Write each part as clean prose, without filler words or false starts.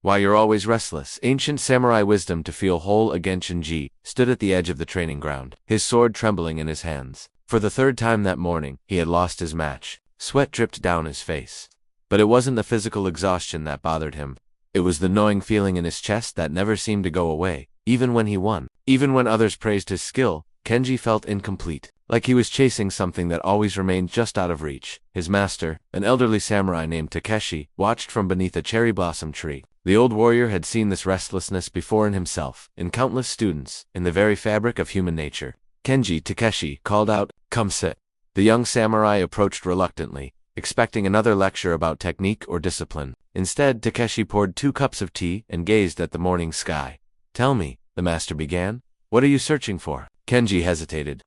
Why you're always restless. Ancient samurai wisdom to feel whole again. Kenji stood at the edge of the training ground, his sword trembling in his hands. For the third time that morning, he had lost his match. Sweat dripped down his face. But it wasn't the physical exhaustion that bothered him. It was the gnawing feeling in his chest that never seemed to go away, even when he won. Even when others praised his skill, Kenji felt incomplete, like he was chasing something that always remained just out of reach. His master, an elderly samurai named Takeshi, watched from beneath a cherry blossom tree. The old warrior had seen this restlessness before in himself, in countless students, in the very fabric of human nature. Kenji, Takeshi called out, "Come sit." The young samurai approached reluctantly, expecting another lecture about technique or discipline. Instead, Takeshi poured 2 cups of tea and gazed at the morning sky. "Tell me," the master began, "what are you searching for?" Kenji hesitated.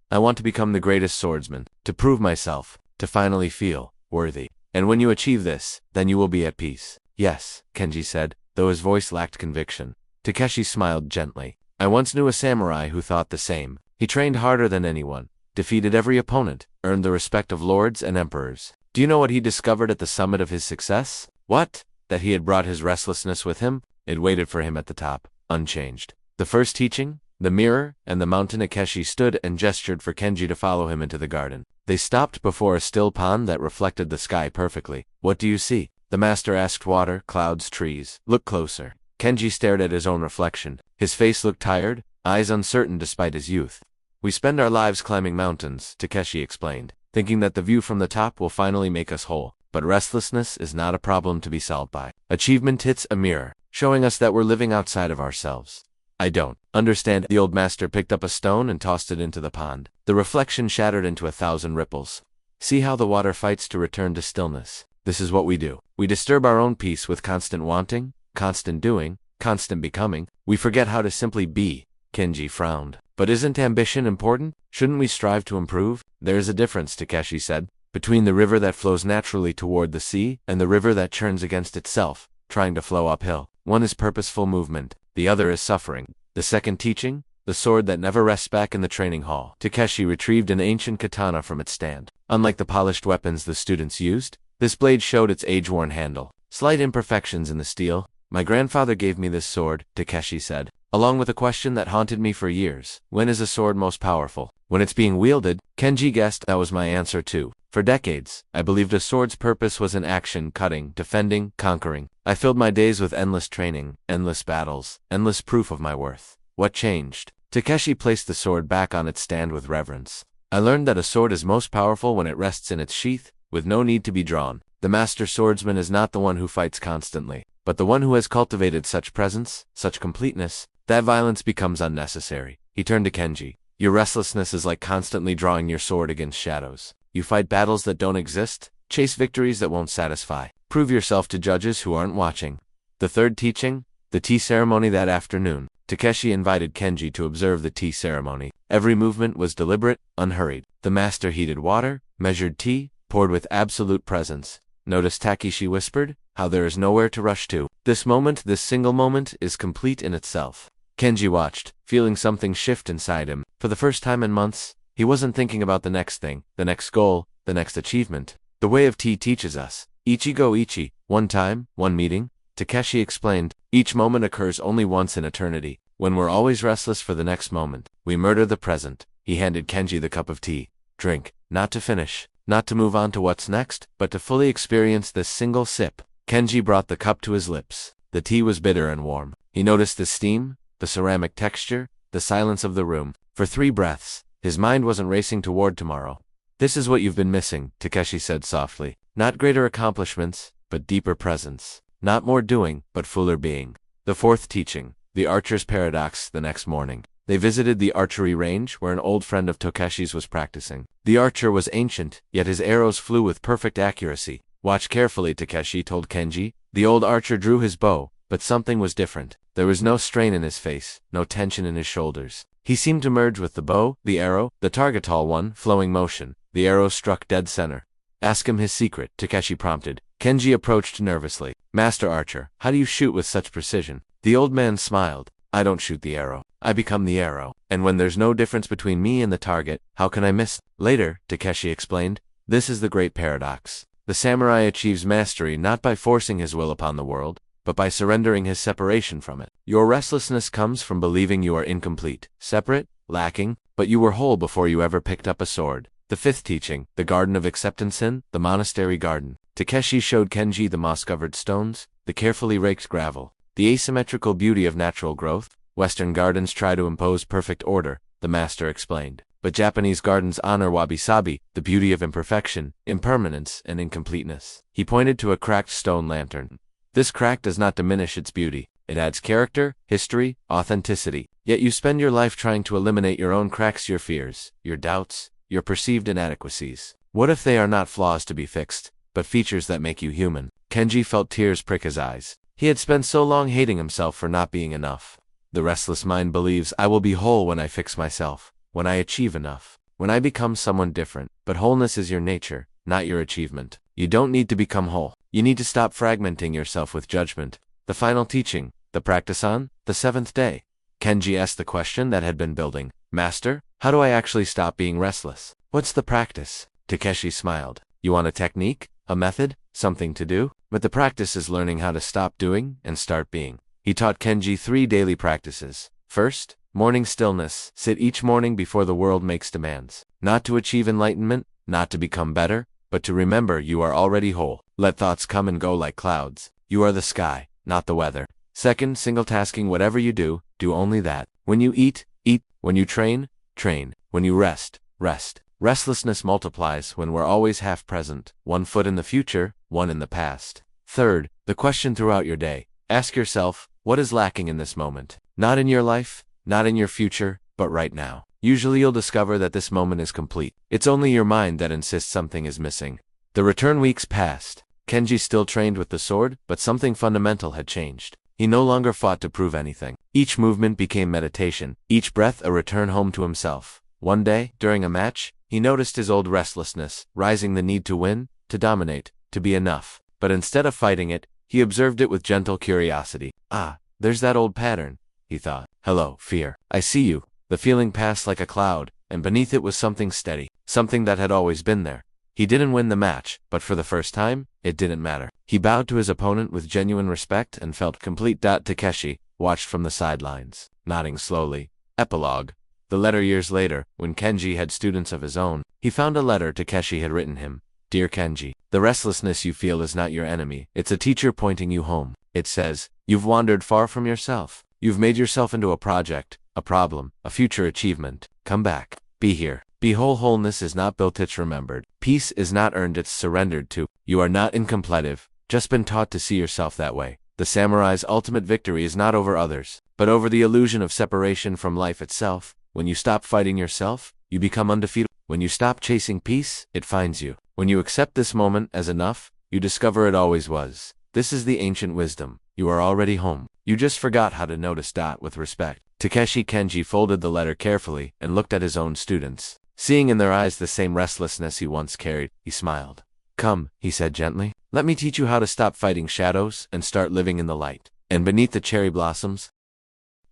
I want to become the greatest swordsman, to prove myself, to finally feel worthy. And when you achieve this, then you will be at peace. Yes, Kenji said, though his voice lacked conviction. Takeshi smiled gently. I once knew a samurai who thought the same. He trained harder than anyone, defeated every opponent, earned the respect of lords and emperors. Do you know what he discovered at the summit of his success? What? That he had brought his restlessness with him? It waited for him at the top, unchanged. The first teaching? The mirror and the mountain. Takeshi stood and gestured for Kenji to follow him into the garden. They stopped before a still pond that reflected the sky perfectly. What do you see? The master asked. Water, clouds, trees. Look closer. Kenji stared at his own reflection. His face looked tired, eyes uncertain despite his youth. We spend our lives climbing mountains, Takeshi explained, thinking that the view from the top will finally make us whole. But restlessness is not a problem to be solved by achievement. It's a mirror, showing us that we're living outside of ourselves. I don't understand. The old master picked up a stone and tossed it into the pond. The reflection shattered into 1,000 ripples. See how the water fights to return to stillness. This is what we do. We disturb our own peace with constant wanting, constant doing, constant becoming. We forget how to simply be. Kenji frowned. But isn't ambition important? Shouldn't we strive to improve? There is a difference, Takeshi said, between the river that flows naturally toward the sea and the river that churns against itself, trying to flow uphill. One is purposeful movement, the other is suffering. The second teaching, the sword that never rests. Back in the training hall, Takeshi retrieved an ancient katana from its stand. Unlike the polished weapons the students used, this blade showed its age-worn handle, slight imperfections in the steel. My grandfather gave me this sword, Takeshi said, along with a question that haunted me for years. When is a sword most powerful? When it's being wielded. Kenji guessed. That was my answer too. For decades, I believed a sword's purpose was in action, cutting, defending, conquering. I filled my days with endless training, endless battles, endless proof of my worth. What changed? Takeshi placed the sword back on its stand with reverence. I learned that a sword is most powerful when it rests in its sheath, with no need to be drawn. The master swordsman is not the one who fights constantly, but the one who has cultivated such presence, such completeness, that violence becomes unnecessary. He turned to Kenji. Your restlessness is like constantly drawing your sword against shadows. You fight battles that don't exist, chase victories that won't satisfy. Prove yourself to judges who aren't watching. The third teaching, the tea ceremony. That afternoon, Takeshi invited Kenji to observe the tea ceremony. Every movement was deliberate, unhurried. The master heated water, measured tea, poured with absolute presence. Notice, Takeshi whispered, how there is nowhere to rush to. This moment, this single moment, is complete in itself. Kenji watched, feeling something shift inside him. For the first time in months, he wasn't thinking about the next thing, the next goal, the next achievement. The way of tea teaches us. Ichi go ichi, one time, one meeting. Takeshi explained, each moment occurs only once in eternity. When we're always restless for the next moment, we murder the present. He handed Kenji the cup of tea. Drink, not to finish, not to move on to what's next, but to fully experience this single sip. Kenji brought the cup to his lips. The tea was bitter and warm. He noticed the steam, the ceramic texture, the silence of the room. For 3 breaths, his mind wasn't racing toward tomorrow. This is what you've been missing, Takeshi said softly. Not greater accomplishments, but deeper presence. Not more doing, but fuller being. The fourth teaching, the archer's paradox. The next morning, they visited the archery range where an old friend of Takeshi's was practicing. The archer was ancient, yet his arrows flew with perfect accuracy. Watch carefully, Takeshi told Kenji. The old archer drew his bow, but something was different. There was no strain in his face, no tension in his shoulders. He seemed to merge with the bow, the arrow, the target. Tall one, flowing motion. The arrow struck dead center. Ask him his secret, Takeshi prompted. Kenji approached nervously. Master Archer, how do you shoot with such precision? The old man smiled. I don't shoot the arrow. I become the arrow. And when there's no difference between me and the target, how can I miss? Later, Takeshi explained, this is the great paradox. The samurai achieves mastery not by forcing his will upon the world, but by surrendering his separation from it. Your restlessness comes from believing you are incomplete, separate, lacking, but you were whole before you ever picked up a sword. The fifth teaching, the Garden of Acceptance in the Monastery Garden. Takeshi showed Kenji the moss-covered stones, the carefully raked gravel, the asymmetrical beauty of natural growth. Western gardens try to impose perfect order, the master explained. But Japanese gardens honor wabi-sabi, the beauty of imperfection, impermanence, and incompleteness. He pointed to a cracked stone lantern. This crack does not diminish its beauty. It adds character, history, authenticity. Yet you spend your life trying to eliminate your own cracks, your fears, your doubts, your perceived inadequacies. What if they are not flaws to be fixed, but features that make you human? Kenji felt tears prick his eyes. He had spent so long hating himself for not being enough. The restless mind believes, I will be whole when I fix myself, when I achieve enough, when I become someone different. But wholeness is your nature, not your achievement. You don't need to become whole. You need to stop fragmenting yourself with judgment. The final teaching, the practice on the seventh day. Kenji asked the question that had been building. Master, how do I actually stop being restless? What's the practice? Takeshi smiled. You want a technique, a method, something to do? But the practice is learning how to stop doing and start being. He taught Kenji 3 daily practices. First, morning stillness. Sit each morning before the world makes demands. Not to achieve enlightenment, not to become better, but to remember you are already whole. Let thoughts come and go like clouds. You are the sky, not the weather. Second, single tasking. Whatever you do, do only that. When you eat, eat. When you train, train. When you rest, rest. Restlessness multiplies when we're always half present. 1 foot in the future, 1 in the past. Third, the question throughout your day. Ask yourself, what is lacking in this moment? Not in your life, not in your future, but right now. Usually you'll discover that this moment is complete. It's only your mind that insists something is missing. The return weeks passed. Kenji still trained with the sword, but something fundamental had changed. He no longer fought to prove anything. Each movement became meditation, each breath a return home to himself. One day, during a match, he noticed his old restlessness, rising the need to win, to dominate, to be enough. But instead of fighting it, he observed it with gentle curiosity. Ah, there's that old pattern, he thought. Hello, fear. I see you. The feeling passed like a cloud, and beneath it was something steady, something that had always been there. He didn't win the match, but for the first time, it didn't matter. He bowed to his opponent with genuine respect and felt complete. Takeshi watched from the sidelines, nodding slowly. Epilogue. The letter years later, when Kenji had students of his own, he found a letter Takeshi had written him. Dear Kenji, the restlessness you feel is not your enemy. It's a teacher pointing you home. It says, you've wandered far from yourself. You've made yourself into a project, a problem, a future achievement. Come back. Be here. Be whole. Wholeness is not built, it's remembered. Peace is not earned, it's surrendered to. You are not incompletive, just been taught to see yourself that way. The samurai's ultimate victory is not over others, but over the illusion of separation from life itself. When you stop fighting yourself, you become undefeatable. When you stop chasing peace, it finds you. When you accept this moment as enough, you discover it always was. This is the ancient wisdom. You are already home. You just forgot how to notice. With respect. Kenji folded the letter carefully and looked at his own students. Seeing in their eyes the same restlessness he once carried, he smiled. Come, he said gently. Let me teach you how to stop fighting shadows and start living in the light. And beneath the cherry blossoms,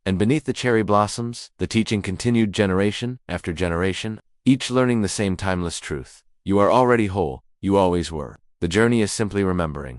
the teaching continued generation after generation, each learning the same timeless truth. You are already whole, you always were. The journey is simply remembering.